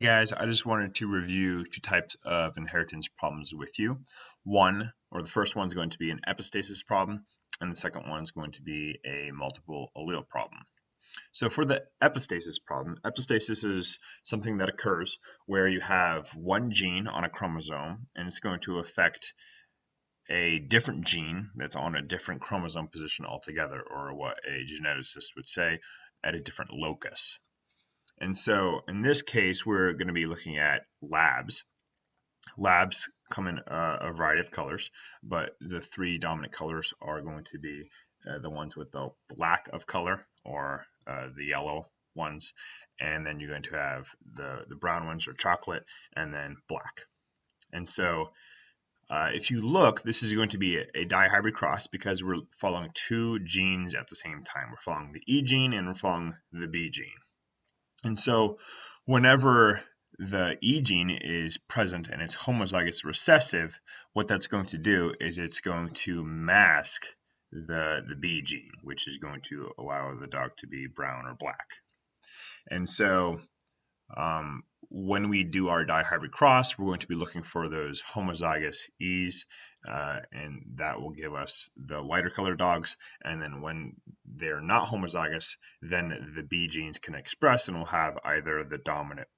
Guys, I just wanted to review two types of inheritance problems with you. The first one is going to be an epistasis problem, and the second one is going to be a multiple allele problem. So for the epistasis problem, epistasis is something that occurs where you have one gene on a chromosome, and it's going to affect a different gene that's on a different chromosome position altogether, or what a geneticist would say, at a different locus. And so in this case, we're going to be looking at labs. Labs come in a variety of colors, but the three dominant colors are going to be the ones with the lack of color, or the yellow ones, and then you're going to have the brown ones, or chocolate, and then black. And so if you look, this is going to be a dihybrid cross because we're following two genes at the same time. We're following the E gene and we're following the B gene. And so whenever the E gene is present and it's homozygous recessive, what that's going to do is it's going to mask the B gene, which is going to allow the dog to be brown or black. And so when we do our dihybrid cross, we're going to be looking for those homozygous E's, and that will give us the lighter colored dogs. And then when they're not homozygous, then the B genes can express, and we'll have either the dominant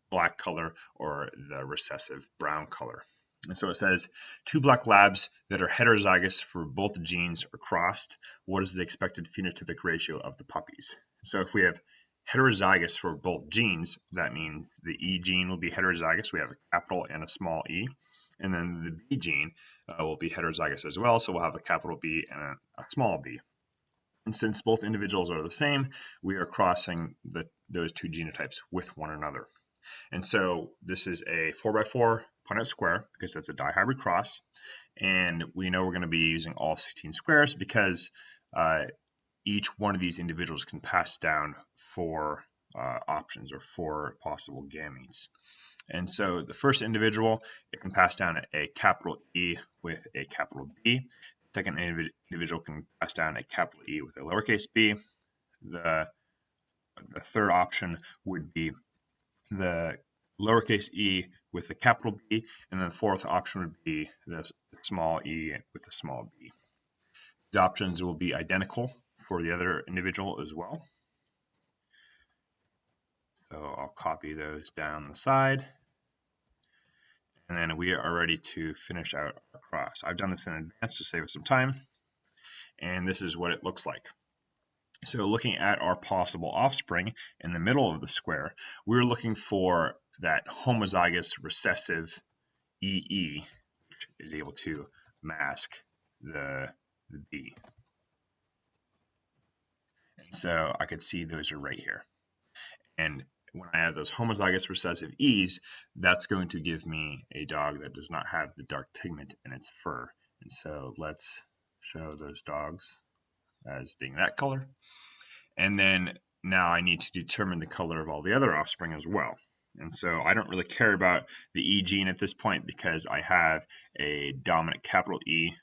black color or the recessive brown color. And so it says, two black labs that are heterozygous for both genes are crossed. What is the expected phenotypic ratio of the puppies? So if we have heterozygous for both genes, that means the E gene will be heterozygous. We have a capital and a small e. And then the B gene will be heterozygous as well. So we'll have a capital B and a small b. And since both individuals are the same, we are crossing those two genotypes with one another. And so this is a 4x4 Punnett square because that's a dihybrid cross. And we know we're going to be using all 16 squares because each one of these individuals can pass down four options, or four possible gametes. And so the first individual, it can pass down a capital E with a capital B. The second individual can pass down a capital E with a lowercase b. The third option would be the lowercase e with a capital B, and then the fourth option would be the small e with a small b. The options will be identical for the other individual as well. So I'll copy those down the side. And then we are ready to finish out our cross. I've done this in advance to save us some time. And this is what it looks like. So looking at our possible offspring in the middle of the square, we're looking for that homozygous recessive EE, which is able to mask the B. And so I could see those are right here. And when I have those homozygous recessive E's, that's going to give me a dog that does not have the dark pigment in its fur. And so let's show those dogs as being that color. And then now I need to determine the color of all the other offspring as well. And so I don't really care about the E gene at this point because I have a dominant capital E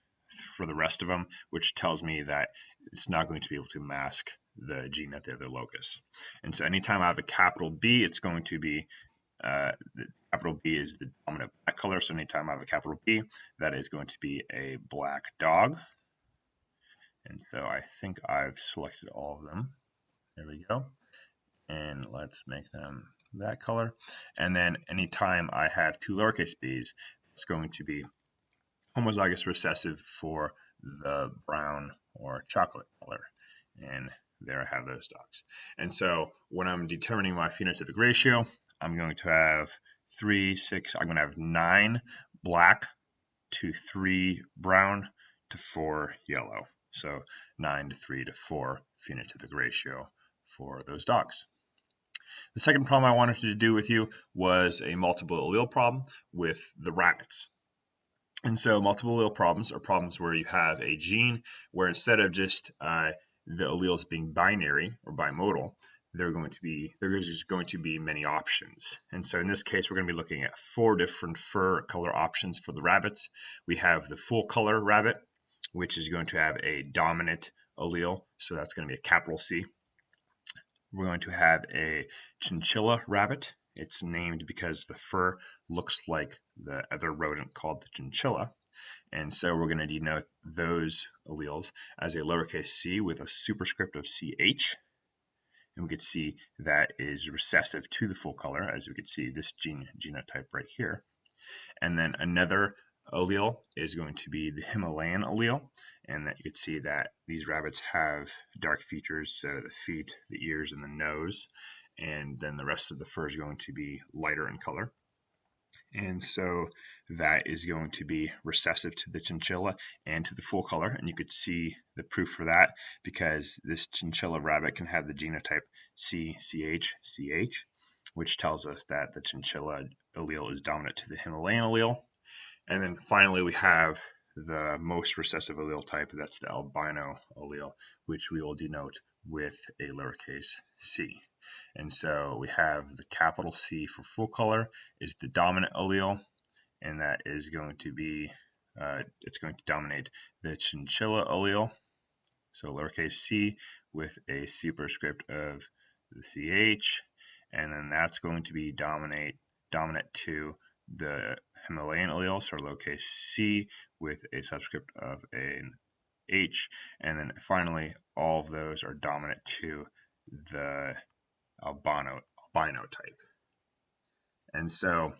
for the rest of them, which tells me that it's not going to be able to mask the gene at the other locus. And so anytime I have a capital B, it's going to be the capital B is the dominant black color. So anytime I have a capital B, that is going to be a black dog. And so I think I've selected all of them. There we go. And let's make them that color. And then anytime I have two lowercase b's, it's going to be homozygous recessive for the brown or chocolate color. And there I have those dogs. And so when I'm determining my phenotypic ratio, I'm going to have 3, 6, I'm going to have 9 black to 3 brown to 4 yellow. So 9 to 3 to 4 phenotypic ratio for those dogs. The second problem I wanted to do with you was a multiple allele problem with the rabbits. And so multiple allele problems are problems where you have a gene where instead of just the alleles being binary or bimodal, there's just going to be many options. And so in this case, we're going to be looking at 4 different fur color options for the rabbits. We have the full color rabbit, which is going to have a dominant allele. So that's going to be a capital C. We're going to have a chinchilla rabbit, It's named because the fur looks like the other rodent called the chinchilla. And so we're going to denote those alleles as a lowercase c with a superscript of ch. And we could see that is recessive to the full color, as we could see this genotype right here. And then another allele is going to be the Himalayan allele, and that you could see that these rabbits have dark features, so the feet, the ears, and the nose, and then the rest of the fur is going to be lighter in color. And so that is going to be recessive to the chinchilla and to the full color. And you could see the proof for that because this chinchilla rabbit can have the genotype CCH, which tells us that the chinchilla allele is dominant to the Himalayan allele. And then finally, we have the most recessive allele type, that's the albino allele, which we will denote with a lowercase c. And so we have the capital C for full color is the dominant allele, and that is going to be, it's going to dominate the chinchilla allele. So lowercase c with a superscript of the ch, and then that's going to be dominant to the Himalayan allele, so lowercase c with a subscript of an h, and then finally all of those are dominant to the albino type. And so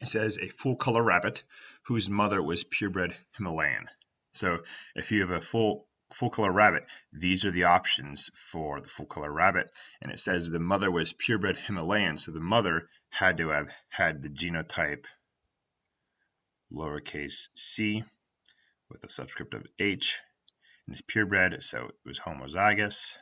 it says a full color rabbit whose mother was purebred Himalayan. So if you have a full color rabbit, these are the options for the full color rabbit. And it says the mother was purebred Himalayan, so the mother had to have had the genotype lowercase c with a subscript of h, and it's purebred, so it was homozygous.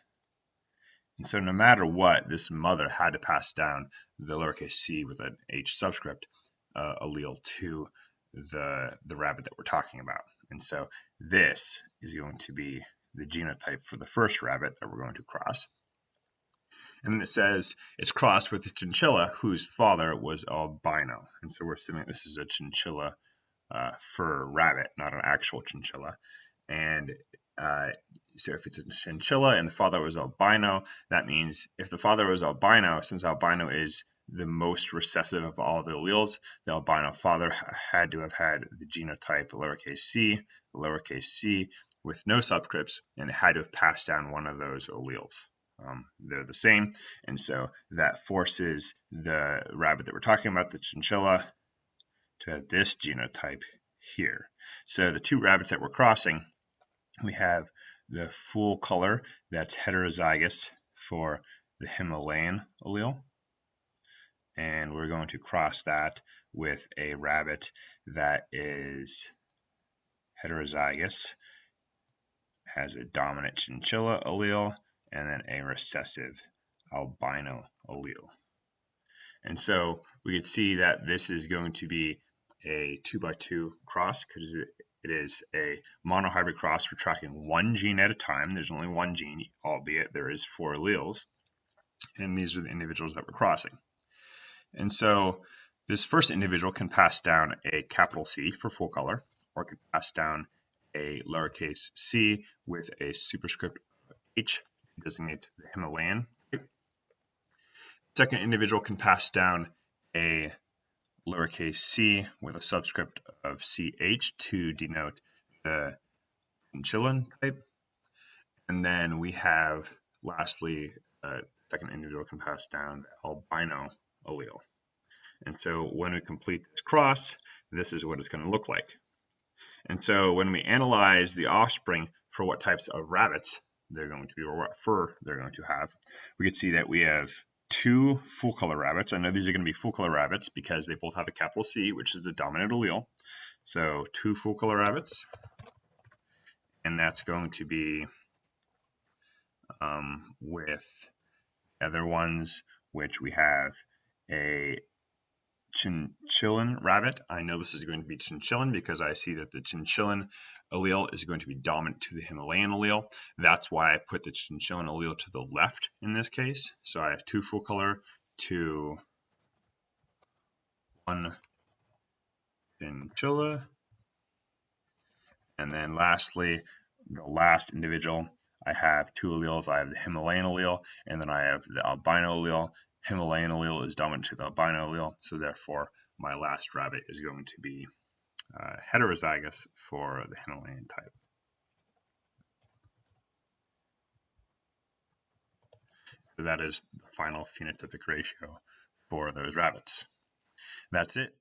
And so no matter what, this mother had to pass down the lowercase c with an h subscript allele to the rabbit that we're talking about. And so this is going to be the genotype for the first rabbit that we're going to cross. And then it says it's crossed with the chinchilla whose father was albino. And so we're assuming this is a chinchilla fur rabbit, not an actual chinchilla. And so if it's a chinchilla and the father was albino, that means if the father was albino, since albino is the most recessive of all the alleles, the albino father had to have had the genotype lowercase c with no subscripts, and it had to have passed down one of those alleles. They're the same, and so that forces the rabbit that we're talking about, the chinchilla, to have this genotype here. So the two rabbits that we're crossing, we have the full color that's heterozygous for the Himalayan allele, and we're going to cross that with a rabbit that is heterozygous, has a dominant chinchilla allele, and then a recessive albino allele. And so we can see that this is going to be a 2x2 cross because it is a monohybrid cross. We're tracking one gene at a time. There's only one gene, albeit there is 4 alleles, and these are the individuals that we're crossing. And so this first individual can pass down a capital C for full color, or can pass down a lowercase c with a superscript h to designate the Himalayan. Second individual can pass down a lowercase c with a subscript of ch to denote the chinchillan type. And then we have, lastly, second individual can pass down the albino allele. And so when we complete this cross, this is what it's going to look like. And so when we analyze the offspring for what types of rabbits they're going to be, or what fur they're going to have, we can see that we have 2 full color rabbits. I know these are going to be full color rabbits because they both have a capital C, which is the dominant allele. So 2 full color rabbits, and that's going to be with other ones, which we have a chinchillan rabbit. I know this is going to be chinchillan because I see that the chinchillan allele is going to be dominant to the Himalayan allele. That's why I put the chinchillan allele to the left in this case. So I have 2 full color to 1 chinchilla. And then lastly, the last individual, I have 2 alleles. I have the Himalayan allele, and then I have the albino allele. Himalayan allele is dominant to the albino allele, so therefore my last rabbit is going to be heterozygous for the Himalayan type. So that is the final phenotypic ratio for those rabbits. That's it.